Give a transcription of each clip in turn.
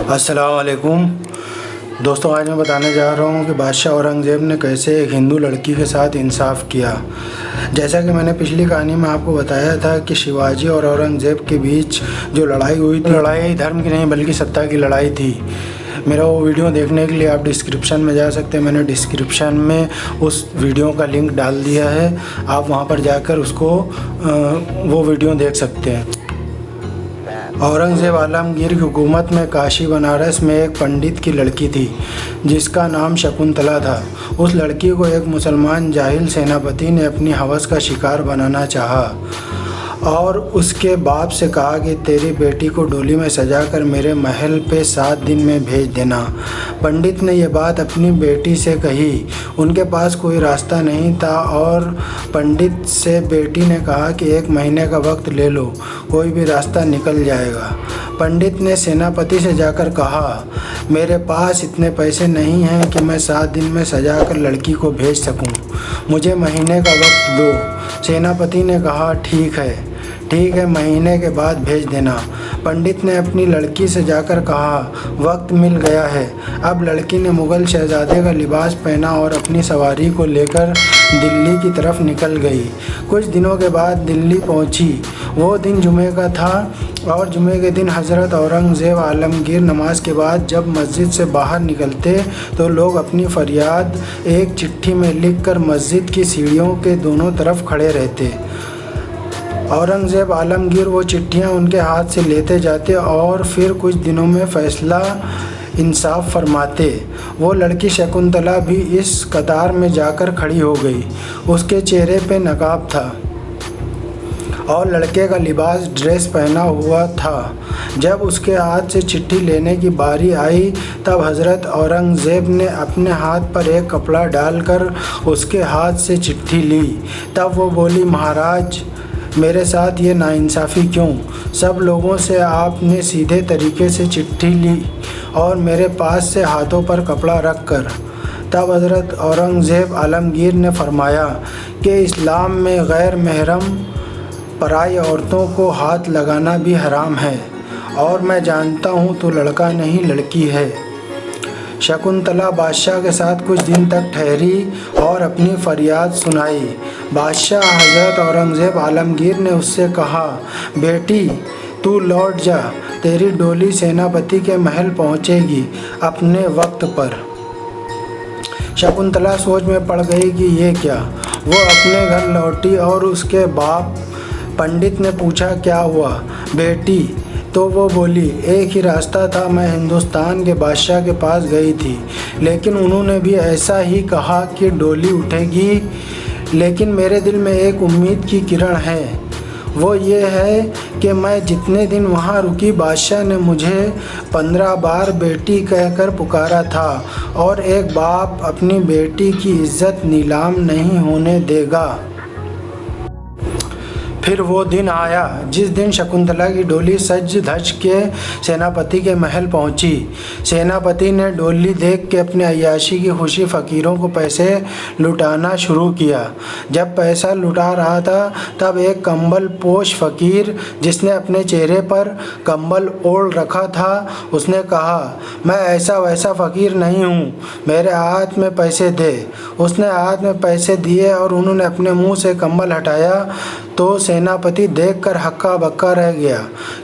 अस्सलाम वालेकुम दोस्तों, आज मैं बताने जा रहा हूँ कि बादशाह औरंगज़ेब ने कैसे एक हिंदू लड़की के साथ इंसाफ किया। जैसा कि मैंने पिछली कहानी में आपको बताया था कि शिवाजी और औरंगज़ेब के बीच जो लड़ाई हुई थी, लड़ाई धर्म की नहीं बल्कि सत्ता की लड़ाई थी। मेरा वो वीडियो देखने के लिए आप डिस्क्रिप्शन में जा सकते हैं। मैंने डिस्क्रिप्शन में उस वीडियो का लिंक डाल दिया है, आप वहाँ पर जाकर उसको वो वीडियो देख सकते हैं। औरंगज़ेब आलमगीर की हुकूमत में काशी बनारस में एक पंडित की लड़की थी जिसका नाम शकुंतला था। उस लड़की को एक मुसलमान जाहिल सेनापति ने अपनी हवस का शिकार बनाना चाहा और उसके बाप से कहा कि तेरी बेटी को डोली में सजाकर मेरे महल पे 7 दिन में भेज देना। पंडित ने यह बात अपनी बेटी से कही। उनके पास कोई रास्ता नहीं था और पंडित से बेटी ने कहा कि 1 महीने का वक्त ले लो, कोई भी रास्ता निकल जाएगा। पंडित ने सेनापति से जाकर कहा, मेरे पास इतने पैसे नहीं हैं कि मैं 7 दिन में सजाकर लड़की को भेज सकूं, मुझे महीने का वक्त दो। सेनापति ने कहा, ठीक है, महीने के बाद भेज देना। पंडित ने अपनी लड़की से जाकर कहा, वक्त मिल गया है। अब लड़की ने मुग़ल शहज़ादे का लिबास पहना और अपनी सवारी को लेकर दिल्ली की तरफ निकल गई। कुछ दिनों के बाद दिल्ली पहुंची। वो दिन जुमे का था और जुमे के दिन हज़रत औरंगज़ेब आलमगीर नमाज के बाद जब मस्जिद से बाहर निकलते तो लोग अपनी फरियाद एक चिट्ठी में लिखकर मस्जिद की सीढ़ियों के दोनों तरफ खड़े रहते। औरंगज़ेब आलमगीर वो चिट्ठियाँ उनके हाथ से लेते जाते और फिर कुछ दिनों में फ़ैसला इंसाफ फरमाते। वो लड़की शकुंतला भी इस कतार में जाकर खड़ी हो गई। उसके चेहरे पे नकाब था और लड़के का लिबास ड्रेस पहना हुआ था। जब उसके हाथ से चिट्ठी लेने की बारी आई तब हज़रत औरंगज़ेब ने अपने हाथ पर एक कपड़ा डालकर उसके हाथ से चिट्ठी ली। तब वो बोली, महाराज मेरे साथ ये नाइंसाफ़ी क्यों? सब लोगों से आपने सीधे तरीके से चिट्ठी ली और मेरे पास से हाथों पर कपड़ा रख कर। तब हज़रत औरंगज़ेब आलमगीर ने फरमाया कि इस्लाम में गैर महरम पराई औरतों को हाथ लगाना भी हराम है और मैं जानता हूँ तो लड़का नहीं लड़की है। शकुंतला बादशाह के साथ कुछ दिन तक ठहरी और अपनी फरियाद सुनाई। बादशाह हज़रत औरंगज़ेब आलमगीर ने उससे कहा, बेटी तू लौट जा, तेरी डोली सेनापति के महल पहुंचेगी अपने वक्त पर। शकुंतला सोच में पड़ गई कि ये क्या। वो अपने घर लौटी और उसके बाप पंडित ने पूछा, क्या हुआ बेटी? तो वो बोली, एक ही रास्ता था, मैं हिंदुस्तान के बादशाह के पास गई थी, लेकिन उन्होंने भी ऐसा ही कहा कि डोली उठेगी। लेकिन मेरे दिल में एक उम्मीद की किरण है, वो ये है कि मैं जितने दिन वहाँ रुकी बादशाह ने मुझे 15 बार बेटी कहकर पुकारा था और एक बाप अपनी बेटी की इज़्ज़त नीलाम नहीं होने देगा। फिर वो दिन आया जिस दिन शकुंतला की डोली सज धज के सेनापति के महल पहुंची। सेनापति ने डोली देख के अपने अय्याशी की खुशी फ़कीरों को पैसे लुटाना शुरू किया। जब पैसा लुटा रहा था तब एक कंबल पोश फ़कीर जिसने अपने चेहरे पर कंबल ओढ़ रखा था, उसने कहा, मैं ऐसा वैसा फ़कीर नहीं हूँ, मेरे हाथ में पैसे दे। उसने हाथ में पैसे दिए और उन्होंने अपने मुँह से कंबल हटाया तो सेनापति देखकर हक्का बक्का रह गया,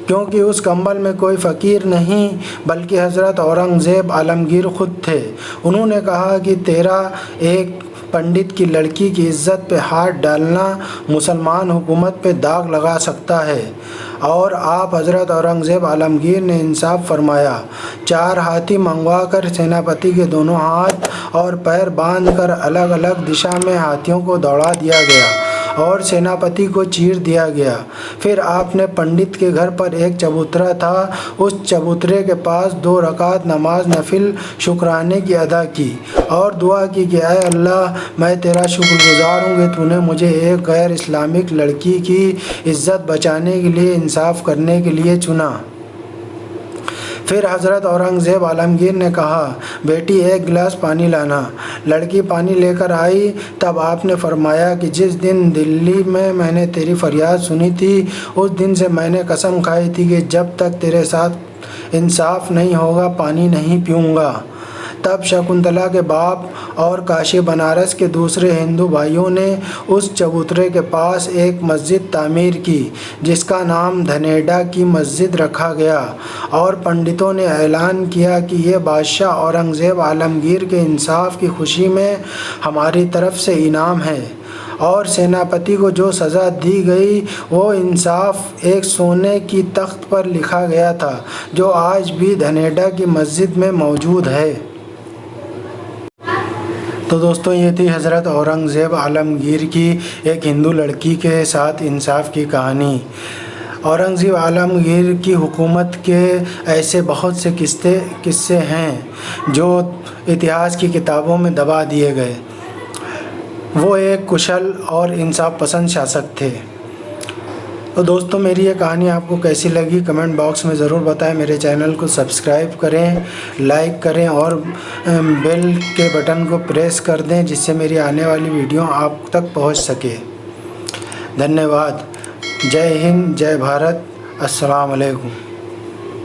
क्योंकि उस कंबल में कोई फ़कीर नहीं बल्कि हज़रत औरंगज़ेब आलमगीर ख़ुद थे। उन्होंने कहा कि तेरा एक पंडित की लड़की की इज़्ज़त पे हाथ डालना मुसलमान हुकूमत पे दाग लगा सकता है और आप हज़रत औरंगज़ेब आलमगीर ने इंसाफ फरमाया। 4 हाथी मंगवा कर सेनापति के दोनों हाथ और पैर बांधकर अलग अलग दिशा में हाथियों को दौड़ा दिया गया और सेनापति को चीर दिया गया। फिर आपने पंडित के घर पर एक चबूतरा था, उस चबूतरे के पास 2 रकात नमाज नफिल शुक्राने की अदा की और दुआ की कि ऐ अल्लाह, मैं तेरा शुक्रगुज़ार हूँ कि तूने मुझे एक गैर इस्लामिक लड़की की इज़्ज़त बचाने के लिए, इंसाफ करने के लिए चुना। फिर हज़रत औरंगज़ेब आलमगीर ने कहा, बेटी 1 गिलास पानी लाना। लड़की पानी लेकर आई। तब आपने फरमाया कि जिस दिन दिल्ली में मैंने तेरी फरियाद सुनी थी उस दिन से मैंने कसम खाई थी कि जब तक तेरे साथ इंसाफ नहीं होगा, पानी नहीं पीऊँगा। तब शकुंतला के बाप और काशी बनारस के दूसरे हिंदू भाइयों ने उस चबूतरे के पास एक मस्जिद तामीर की, जिसका नाम धनेडा की मस्जिद रखा गया, और पंडितों ने ऐलान किया कि ये बादशाह औरंगज़ेब आलमगीर के इंसाफ की खुशी में हमारी तरफ से इनाम है। और सेनापति को जो सज़ा दी गई वो इंसाफ एक सोने की तख्त पर लिखा गया था, जो आज भी धनेडा की मस्जिद में मौजूद है। तो दोस्तों, ये थी हज़रत औरंगज़ेब आलमगीर की एक हिंदू लड़की के साथ इंसाफ की कहानी। औरंगज़ेब आलमगीर की हुकूमत के ऐसे बहुत से किस्से हैं जो इतिहास की किताबों में दबा दिए गए। वो एक कुशल और इंसाफ पसंद शासक थे। तो दोस्तों, मेरी ये कहानी आपको कैसी लगी कमेंट बॉक्स में ज़रूर बताएं। मेरे चैनल को सब्सक्राइब करें, लाइक करें और बेल के बटन को प्रेस कर दें, जिससे मेरी आने वाली वीडियो आप तक पहुंच सके। धन्यवाद। जय हिंद, जय भारत, अस्सलाम वालेकुम।